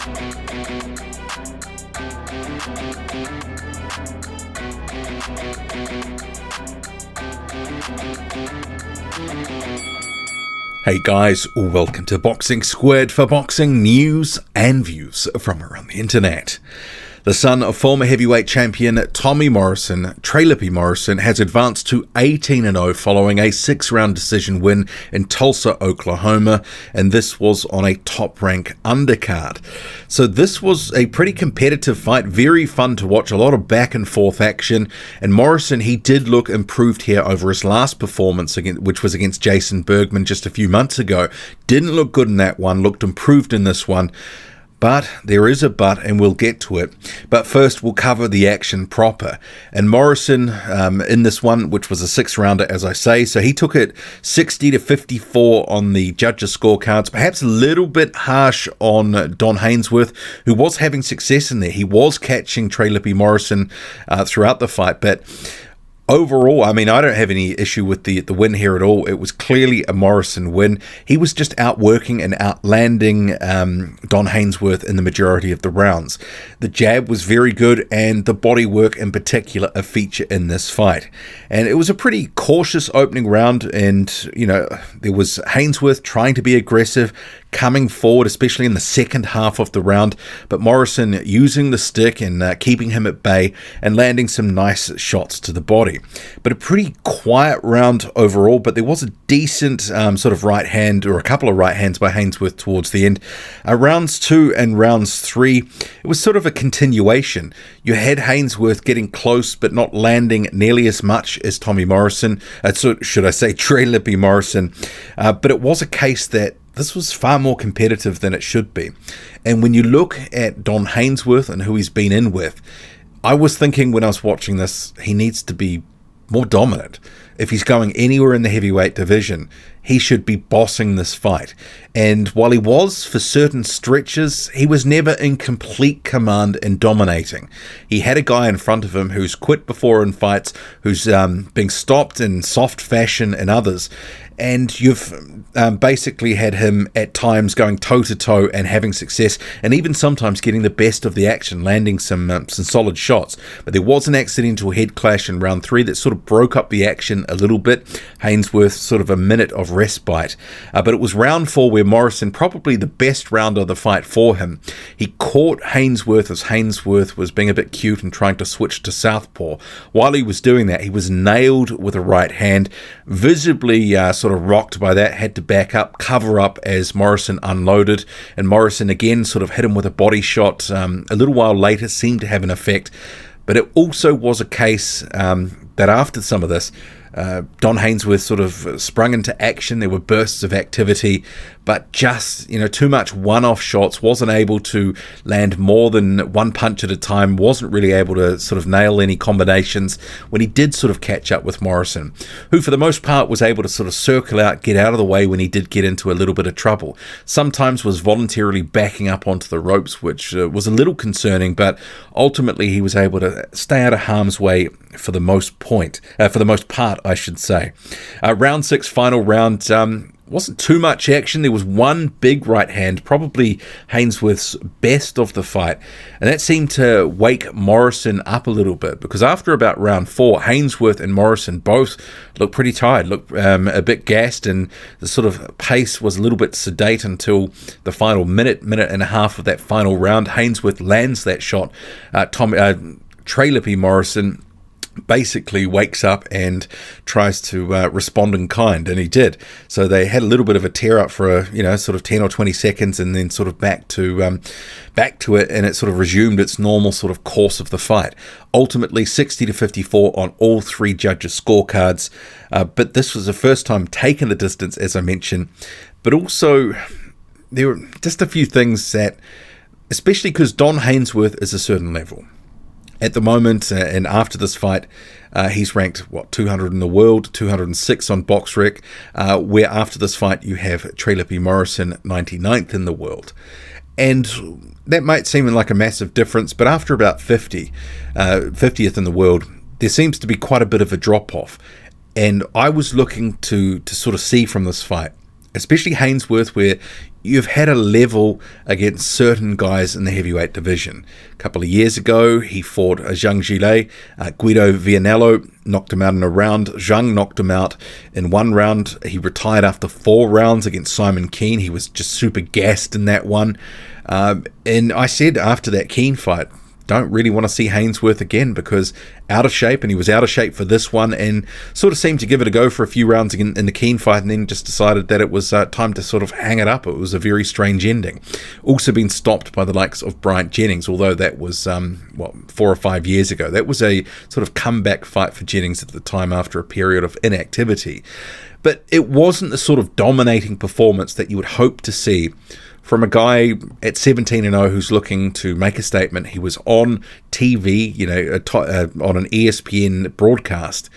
Hey guys, welcome to Boxing Squared for boxing news and views from around the internet. The son of former heavyweight champion Tommy Morrison, Trey Lippe Morrison, has advanced to 18-0 following a 6-round decision win in Tulsa, Oklahoma, and this was on a top-rank undercard. So this was a pretty competitive fight, very fun to watch, a lot of back-and-forth action, and Morrison, he did look improved here over his last performance, which was against Jason Bergman just a few months ago. Didn't look good in that one, looked improved in this one. But there is a but, and we'll get to it. But first, we'll cover the action proper. And Morrison, in this one, which was a 6-rounder, as I say, so he took it 60-54 on the judges' scorecards. Perhaps a little bit harsh on Don Haynesworth, who was having success in there. He was catching Trey Lippe Morrison throughout the fight, but overall, I mean, I don't have any issue with the win here at all. It was clearly a Morrison win. He was just outworking and outlanding Don Haynesworth in the majority of the rounds. The jab was very good, and the body work in particular a feature in this fight. And it was a pretty cautious opening round, and, you know, there was Haynesworth trying to be aggressive, coming forward, especially in the second half of the round, but Morrison using the stick and keeping him at bay and landing some nice shots to the body. But a pretty quiet round overall, but there was a decent sort of right hand, or a couple of right hands by Haynesworth towards the end. Rounds 2 and rounds 3, it was sort of a continuation. You had Haynesworth getting close but not landing nearly as much as Tommy Morrison, should I say Trey Lippe Morrison, but it was a case that this was far more competitive than it should be. And when you look at Don Haynesworth and who he's been in with, I was thinking when I was watching this, he needs to be more dominant. If he's going anywhere in the heavyweight division, he should be bossing this fight. And while he was, for certain stretches, he was never in complete command and dominating. He had a guy in front of him who's quit before in fights, who's being stopped in soft fashion in others. And you've basically had him at times going toe-to-toe and having success, and even sometimes getting the best of the action, landing some solid shots. But there was an accidental head clash in round 3 that sort of broke up the action a little bit. Haynesworth sort of a minute of respite. But it was round 4 where Morrison, probably the best round of the fight for him, he caught Haynesworth as Haynesworth was being a bit cute and trying to switch to southpaw. While he was doing that, he was nailed with a right hand, visibly sort of rocked by that, had to back up, cover up as Morrison unloaded, and Morrison again sort of hit him with a body shot a little while later, seemed to have an effect. But it also was a case that after some of this, Don Haynesworth sort of sprung into action. There were bursts of activity, but just, too much one-off shots, wasn't able to land more than one punch at a time, wasn't really able to sort of nail any combinations when he did sort of catch up with Morrison, who for the most part was able to sort of circle out, get out of the way when he did get into a little bit of trouble. Sometimes was voluntarily backing up onto the ropes, which was a little concerning, but ultimately he was able to stay out of harm's way for the most part, I should say. Round 6, final round, wasn't too much action. There was one big right hand, probably Haynesworth's best of the fight, and that seemed to wake Morrison up a little bit, because after about round 4, Haynesworth and Morrison both looked pretty tired, looked a bit gassed, and the sort of pace was a little bit sedate until the final minute and a half of that final round. Haynesworth lands that shot. Trey Lippe Morrison basically wakes up and tries to respond in kind, and he did. So they had a little bit of a tear up for sort of 10 or 20 seconds, and then sort of back to it, and it sort of resumed its normal sort of course of the fight. Ultimately 60-54 on all 3 judges' scorecards, but this was the first time taking the distance, as I mentioned. But also there were just a few things that, especially because Don Haynesworth is a certain level at the moment, and after this fight, he's ranked, 200 in the world, 206 on BoxRec, where after this fight you have Trey Lippe Morrison 99th in the world. And that might seem like a massive difference, but after about 50th in the world, there seems to be quite a bit of a drop-off. And I was looking to sort of see from this fight, especially Haynesworth, where you've had a level against certain guys in the heavyweight division. A couple of years ago, he fought a Zhang Zhilei. Guido Vianello knocked him out in a round. Zhang knocked him out in one round. He retired after 4 rounds against Simon Keane. He was just super gassed in that one. And I said after that Keane fight, don't really want to see Haynesworth again, because out of shape, and he was out of shape for this one, and sort of seemed to give it a go for a few rounds in the Keane fight, and then just decided that it was time to sort of hang it up. It was a very strange ending. Also been stopped by the likes of Bryant Jennings, although that was 4 or 5 years ago. That was a sort of comeback fight for Jennings at the time after a period of inactivity. But it wasn't the sort of dominating performance that you would hope to see from a guy at 17-0 who's looking to make a statement. He was on TV, on an ESPN broadcast,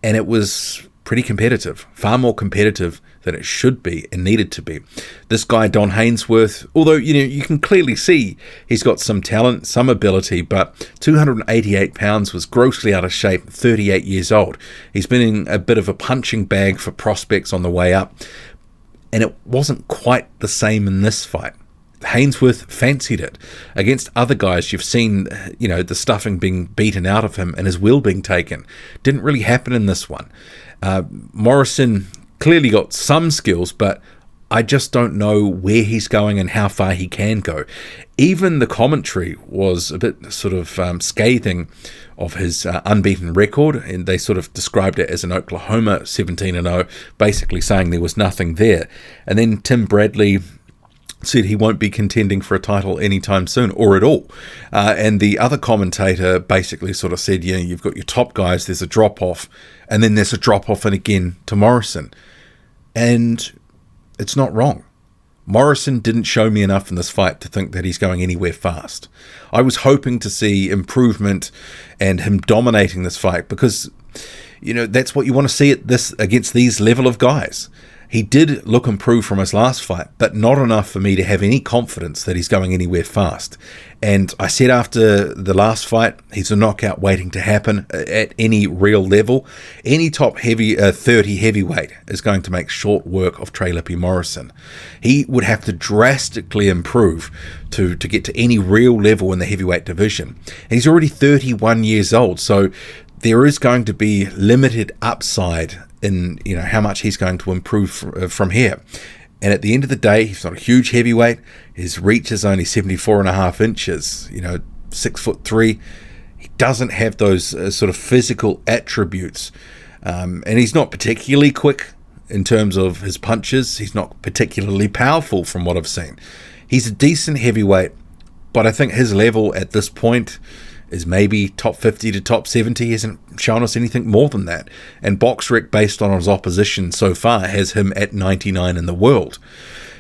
and it was pretty competitive, far more competitive than it should be and needed to be. This guy, Don Haynesworth, although you can clearly see he's got some talent, some ability, but 288 pounds, was grossly out of shape, 38 years old. He's been in a bit of a punching bag for prospects on the way up, and it wasn't quite the same in this fight. Haynesworth fancied it. Against other guys, you've seen, the stuffing being beaten out of him and his will being taken. Didn't really happen in this one. Morrison clearly got some skills, but I just don't know where he's going and how far he can go. Even the commentary was a bit sort of scathing of his unbeaten record, and they sort of described it as an Oklahoma 17-0, basically saying there was nothing there. And then Tim Bradley said he won't be contending for a title anytime soon, or at all. And the other commentator basically sort of said, you've got your top guys, there's a drop-off, and then there's a drop-off and again to Morrison. And it's not wrong. Morrison didn't show me enough in this fight to think that he's going anywhere fast. I was hoping to see improvement and him dominating this fight, because that's what you want to see against these level of guys. He did look improved from his last fight, but not enough for me to have any confidence that he's going anywhere fast. And I said after the last fight, he's a knockout waiting to happen at any real level. Any top 30 heavyweight is going to make short work of Trey Lippe Morrison. He would have to drastically improve to get to any real level in the heavyweight division. And he's already 31 years old, so there is going to be limited upside in how much he's going to improve from here. And at the end of the day, he's not a huge heavyweight. His reach is only 74.5 inches, 6'3". He doesn't have those sort of physical attributes. And he's not particularly quick in terms of his punches. He's not particularly powerful from what I've seen. He's a decent heavyweight, but I think his level at this point is maybe top 50 to top 70. He hasn't shown us anything more than that. And BoxRec, based on his opposition so far, has him at 99 in the world.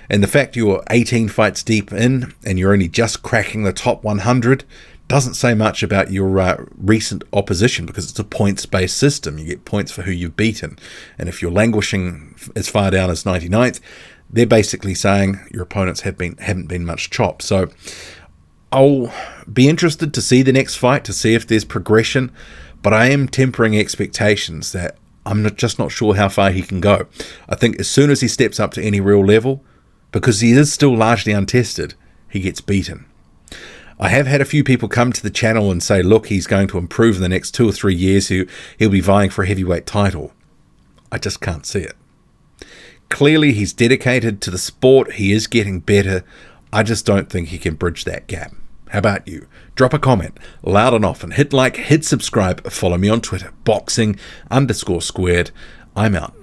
And the fact you're 18 fights deep in and you're only just cracking the top 100 doesn't say much about your recent opposition, because it's a points-based system. You get points for who you've beaten. And if you're languishing as far down as 99th, they're basically saying your opponents haven't been much chopped. So I'll be interested to see the next fight, to see if there's progression, but I am tempering expectations that I'm just not sure how far he can go. I think as soon as he steps up to any real level, because he is still largely untested, he gets beaten. I have had a few people come to the channel and say, look, he's going to improve in the next 2 or 3 years. He'll be vying for a heavyweight title. I just can't see it. Clearly, he's dedicated to the sport. He is getting better. I just don't think he can bridge that gap. How about you? Drop a comment, loud and often. Hit like, hit subscribe, follow me on Twitter, boxing_squared. I'm out.